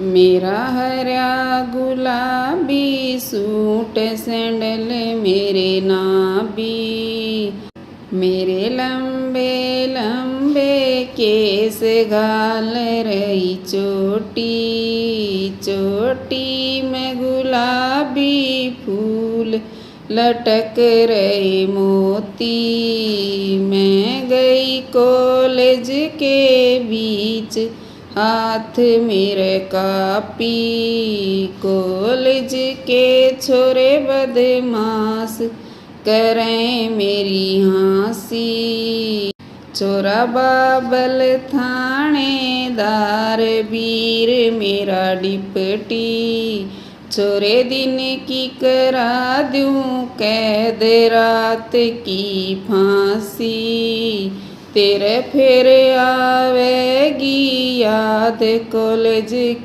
मेरा हरा गुलाबी सूट सैंडल मेरे नाबी, मेरे लंबे लंबे केस घाल रही चोटी, चोटी में गुलाबी फूल लटक रहे मोती। मैं गई कॉलेज के बीच हाथ मेरे कापी, कॉलेज के छोरे बदमाश करें मेरी हंसी। छोरा बाबल थानेदार वीर मेरा डिप्टी, छोरे दिन की करा दूं कैद रात की फांसी। तेरे फिर आवेगी याद कॉलेज